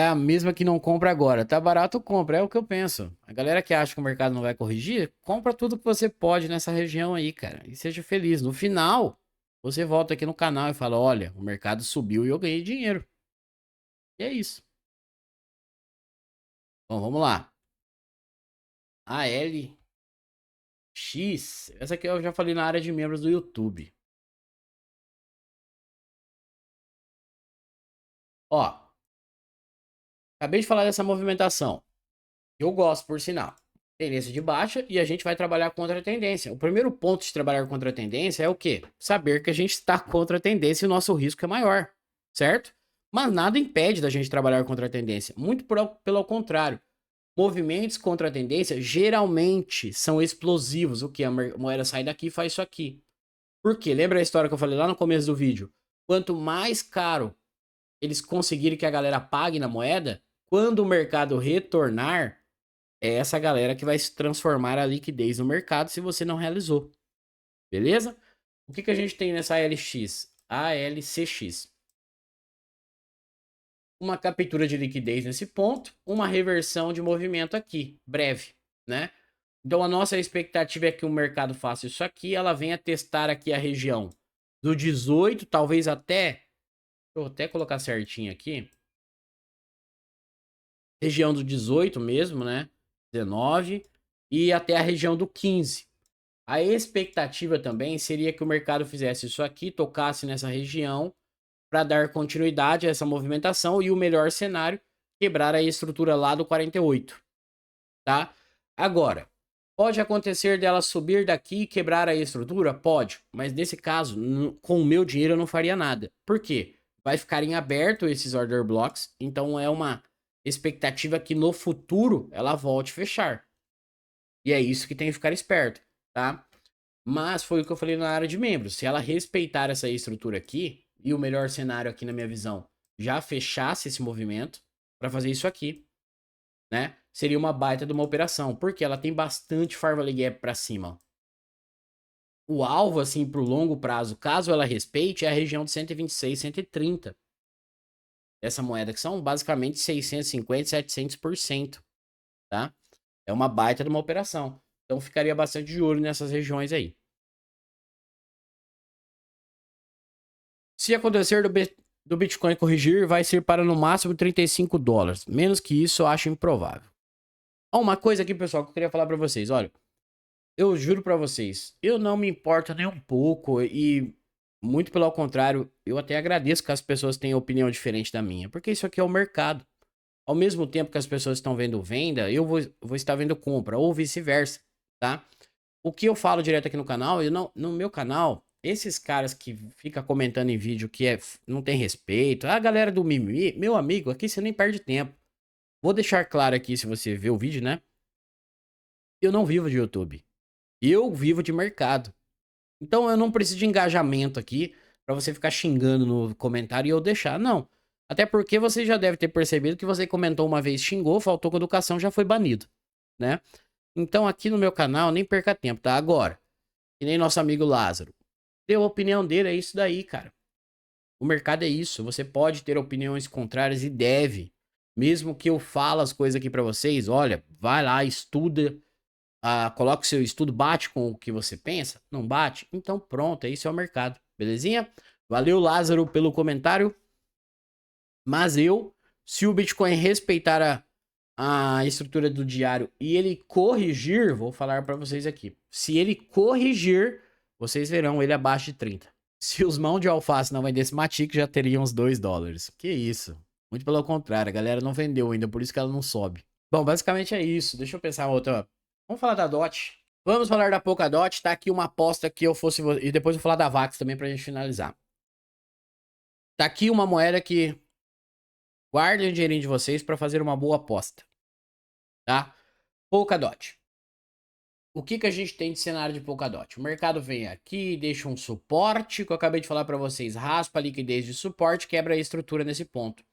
a mesma que não compra agora. Tá barato, compra. É o que eu penso. A galera que acha que o mercado não vai corrigir, compra tudo que você pode nessa região aí, cara. E seja feliz. No final, você volta aqui no canal e fala: olha, o mercado subiu e eu ganhei dinheiro. E é isso. Bom, vamos lá. AL. X. Essa aqui eu já falei na área de membros do YouTube. Ó, acabei de falar dessa movimentação. Eu gosto, por sinal. Tendência de baixa e a gente vai trabalhar contra a tendência. O primeiro ponto de trabalhar contra a tendência é o quê? Saber que a gente está contra a tendência e o nosso risco é maior, certo? Mas nada impede da gente trabalhar contra a tendência. Muito pelo contrário. Movimentos contra a tendência geralmente são explosivos. O que? A moeda sai daqui e faz isso aqui. Por quê? Lembra a história que eu falei lá no começo do vídeo? Quanto mais caro eles conseguirem que a galera pague na moeda, quando o mercado retornar, é essa galera que vai se transformar a liquidez no mercado se você não realizou. Beleza? O que a gente tem nessa ALX? ALCX. Uma captura de liquidez nesse ponto, uma reversão de movimento aqui, breve, né? Então a nossa expectativa é que o mercado faça isso aqui, ela venha testar aqui a região do 18, talvez até, vou até colocar certinho aqui, região do 18 mesmo, né? 19 e até a região do 15. A expectativa também seria que o mercado fizesse isso aqui, tocasse nessa região para dar continuidade a essa movimentação e o melhor cenário, quebrar a estrutura lá do 48, tá? Agora, pode acontecer dela subir daqui e quebrar a estrutura? Pode, mas nesse caso, com o meu dinheiro eu não faria nada. Por quê? Vai ficar em aberto esses order blocks, então é uma expectativa que no futuro ela volte a fechar. E é isso que tem que ficar esperto, tá? Mas foi o que eu falei na área de membros. Se ela respeitar essa estrutura aqui, e o melhor cenário aqui na minha visão, já fechasse esse movimento para fazer isso aqui, né? Seria uma baita de uma operação, porque ela tem bastante Farvalley Gap para cima. O alvo, assim, para o longo prazo, caso ela respeite, é a região de 126, 130. Essa moeda, que são basicamente 650, 700%, tá? É uma baita de uma operação. Então ficaria bastante de olho nessas regiões aí. Se acontecer do Bitcoin corrigir, vai ser para no máximo $35. Menos que isso, eu acho improvável. Uma coisa aqui, pessoal, que eu queria falar para vocês. Olha, eu juro para vocês, eu não me importo nem um pouco e muito pelo contrário, eu até agradeço que as pessoas tenham opinião diferente da minha, porque isso aqui é o mercado. Ao mesmo tempo que as pessoas estão vendo venda, eu vou estar vendo compra, ou vice-versa, tá? O que eu falo direto aqui no canal, no meu canal, esses caras que ficam comentando em vídeo que não tem respeito, a galera do mimimi, meu amigo, aqui você nem perde tempo. Vou deixar claro aqui, se você vê o vídeo, né? Eu não vivo de YouTube. Eu vivo de mercado. Então eu não preciso de engajamento aqui pra você ficar xingando no comentário e eu deixar. Não. Até porque você já deve ter percebido que você comentou uma vez, xingou, faltou com educação, já foi banido, né? Então aqui no meu canal, nem perca tempo, tá? Agora, que nem nosso amigo Lázaro. Deu a opinião dele, é isso daí, cara. O mercado é isso. Você pode ter opiniões contrárias e deve. Mesmo que eu fale as coisas aqui pra vocês, olha, vai lá, estuda, coloca o seu estudo, bate com o que você pensa? Não bate? Então pronto, esse é o mercado, belezinha? Valeu, Lázaro, pelo comentário. Mas se o Bitcoin respeitar a estrutura do diário e ele corrigir, vou falar para vocês aqui. Se ele corrigir, vocês verão ele abaixo de 30. Se os mãos de alface não vendessem Matic, já teriam uns $2. Que isso? Muito pelo contrário, a galera não vendeu ainda, por isso que ela não sobe. Bom, basicamente é isso. Deixa eu pensar outra. Vamos falar da DOT. Vamos falar da Polkadot. Tá aqui uma aposta que eu fosse... E depois eu vou falar da VAX também pra gente finalizar. Tá aqui uma moeda que... Guardem o dinheirinho de vocês pra fazer uma boa aposta. Tá? Polkadot. O que a gente tem de cenário de Polkadot? O mercado vem aqui, deixa um suporte, que eu acabei de falar pra vocês. Raspa a liquidez de suporte, quebra a estrutura nesse ponto.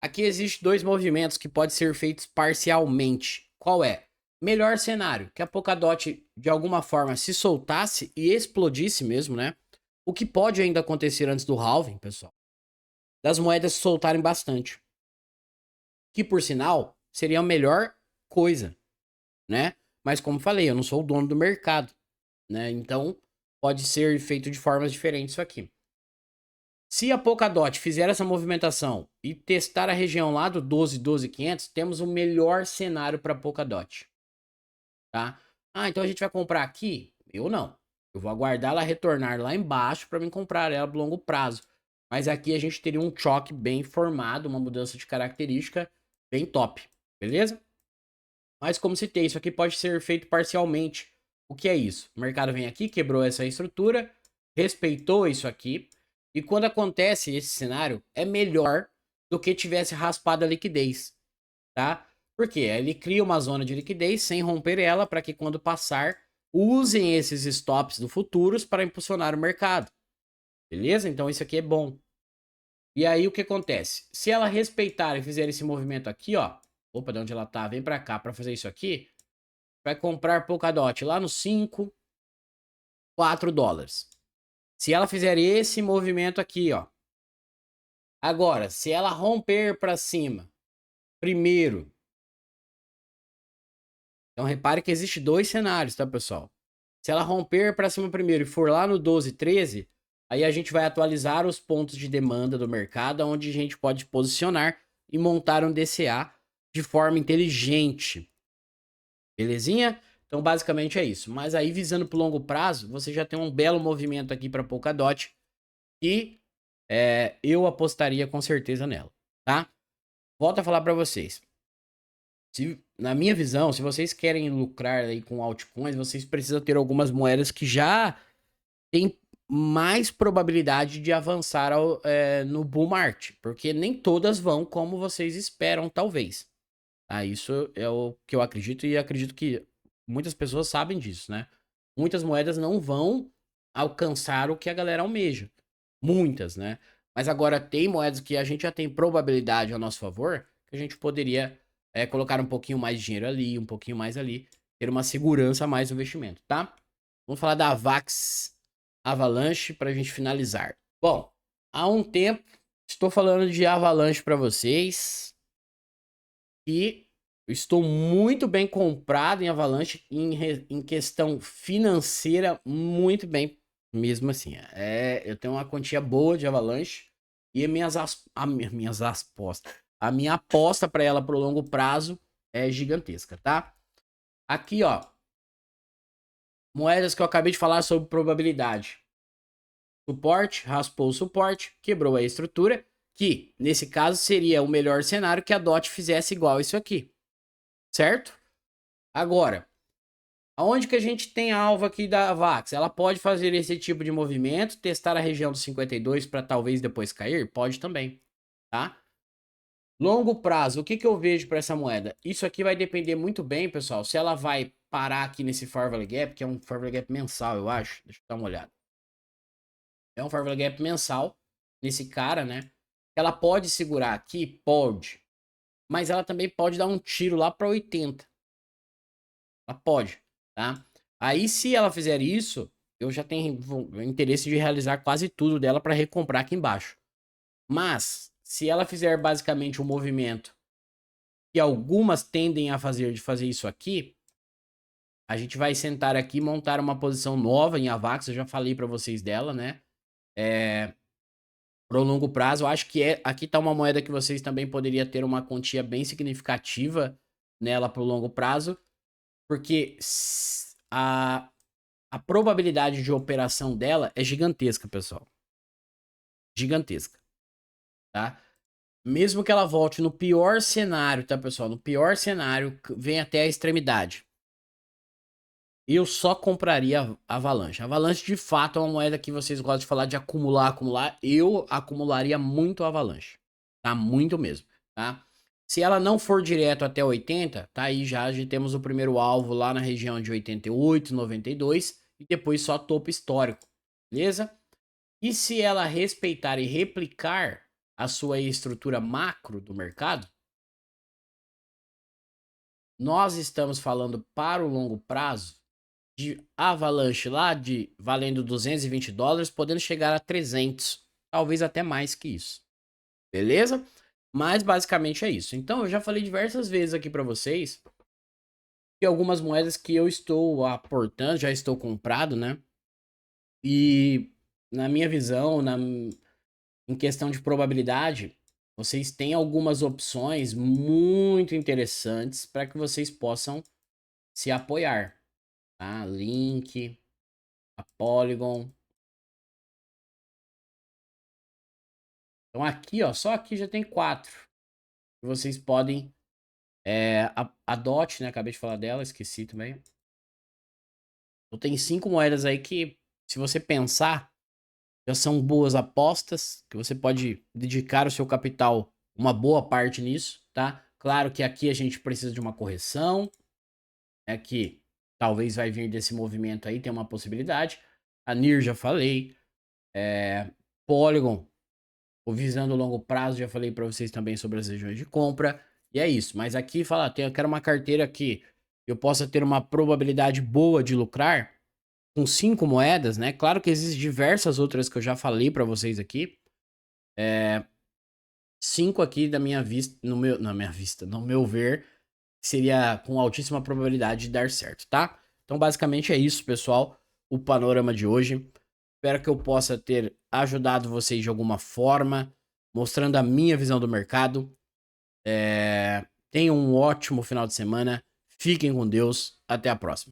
Aqui existem dois movimentos que podem ser feitos parcialmente. Qual é? Melhor cenário, que a Polkadot de alguma forma se soltasse e explodisse mesmo, né? O que pode ainda acontecer antes do halving, pessoal, das moedas se soltarem bastante. Que por sinal, seria a melhor coisa, né? Mas como falei, eu não sou o dono do mercado, né? Então, pode ser feito de formas diferentes isso aqui. Se a Polkadot fizer essa movimentação e testar a região lá do 12.500, temos o melhor cenário para a Polkadot. Tá? Ah, então a gente vai comprar aqui? Eu não. Eu vou aguardar ela retornar lá embaixo para mim comprar ela a longo prazo. Mas aqui a gente teria um choque bem formado, uma mudança de característica bem top, beleza? Mas como citei, isso aqui pode ser feito parcialmente. O que é isso? O mercado vem aqui, quebrou essa estrutura, respeitou isso aqui, e quando acontece esse cenário, é melhor do que tivesse raspado a liquidez, tá? Porque ele cria uma zona de liquidez sem romper ela para que quando passar, usem esses stops do futuros para impulsionar o mercado. Beleza? Então isso aqui é bom. E aí o que acontece? Se ela respeitar e fizer esse movimento aqui, ó, opa, de onde ela tá, vem para cá para fazer isso aqui, vai comprar Polkadot lá no 5, 4 dólares. Se ela fizer esse movimento aqui, ó. Agora, se ela romper para cima, primeiro. Então repare que existe dois cenários, tá, pessoal? Se ela romper para cima primeiro e for lá no 12, 13, aí a gente vai atualizar os pontos de demanda do mercado, onde a gente pode posicionar e montar um DCA de forma inteligente. Belezinha? Então, basicamente é isso. Mas aí, visando para o longo prazo, você já tem um belo movimento aqui para Polkadot e eu apostaria com certeza nela, tá? Volto a falar para vocês. Na minha visão, se vocês querem lucrar aí com altcoins, vocês precisam ter algumas moedas que já têm mais probabilidade de avançar no bull market, porque nem todas vão como vocês esperam, talvez. Ah, isso é o que eu acredito e acredito que muitas pessoas sabem disso, né? Muitas moedas não vão alcançar o que a galera almeja. Muitas, né? Mas agora tem moedas que a gente já tem probabilidade a nosso favor, que a gente poderia colocar um pouquinho mais de dinheiro ali, um pouquinho mais ali, ter uma segurança a mais no investimento, tá? Vamos falar da Avax Avalanche para a gente finalizar. Bom, há um tempo estou falando de Avalanche para vocês. E eu estou muito bem comprado em Avalanche em questão financeira, muito bem mesmo assim. Eu tenho uma quantia boa de Avalanche e minhas apostas. A minha aposta para ela pro longo prazo é gigantesca, tá? Aqui, ó, moedas que eu acabei de falar sobre probabilidade. Suporte, raspou o suporte, quebrou a estrutura, que nesse caso seria o melhor cenário que a DOT fizesse igual isso aqui. Certo? Agora, aonde que a gente tem alvo aqui da VAX? Ela pode fazer esse tipo de movimento, testar a região dos 52 para talvez depois cair? Pode também, tá? Longo prazo, o que que eu vejo para essa moeda? Isso aqui vai depender muito bem, pessoal, se ela vai parar aqui nesse Fair Value Gap, que é um Fair Value Gap mensal, eu acho. Deixa eu dar uma olhada. É um Fair Value Gap mensal nesse cara, né? Ela pode segurar aqui? Pode. Mas ela também pode dar um tiro lá para 80. Ela pode, tá? Aí, se ela fizer isso, eu já tenho interesse de realizar quase tudo dela para recomprar aqui embaixo. Mas, se ela fizer basicamente um movimento que algumas tendem a fazer, de fazer isso aqui, a gente vai sentar aqui e montar uma posição nova em Avax. Eu já falei para vocês dela, né? Pro longo prazo, eu acho que aqui tá uma moeda que vocês também poderiam ter uma quantia bem significativa nela pro longo prazo, porque a probabilidade de operação dela é gigantesca, pessoal. Gigantesca, tá? Mesmo que ela volte no pior cenário, tá, pessoal? No pior cenário, vem até a extremidade. Eu só compraria Avalanche. Avalanche, de fato, é uma moeda que vocês gostam de falar de acumular, acumular. Eu acumularia muito Avalanche, tá? Muito mesmo, tá? Se ela não for direto até 80, tá aí já temos o primeiro alvo lá na região de 88, 92 e depois só topo histórico, beleza? E se ela respeitar e replicar a sua estrutura macro do mercado, nós estamos falando para o longo prazo de Avalanche lá de valendo 220 dólares, podendo chegar a 300, talvez até mais que isso. Beleza? Mas basicamente é isso. Então eu já falei diversas vezes aqui para vocês que algumas moedas que eu estou aportando, já estou comprado, né? E na minha visão, em questão de probabilidade, vocês têm algumas opções muito interessantes para que vocês possam se apoiar. tá? Link, a Polygon. Então aqui, ó, só aqui já tem 4. Vocês podem... a DOT, né? Acabei de falar dela, esqueci também. Então tem 5 moedas aí que, se você pensar, já são boas apostas, que você pode dedicar o seu capital uma boa parte nisso, tá? Claro que aqui a gente precisa de uma correção, é que talvez vai vir desse movimento aí, tem uma possibilidade. A NIR já falei, Polygon, o visando o longo prazo, já falei para vocês também sobre as regiões de compra, e é isso. Mas aqui fala, eu quero uma carteira que eu possa ter uma probabilidade boa de lucrar com 5 moedas, né? Claro que existem diversas outras que eu já falei para vocês aqui. 5 aqui da minha vista, no meu ver, seria com altíssima probabilidade de dar certo, tá? Então, basicamente é isso, pessoal, o panorama de hoje. Espero que eu possa ter ajudado vocês de alguma forma, mostrando a minha visão do mercado. Tenham um ótimo final de semana. Fiquem com Deus. Até a próxima.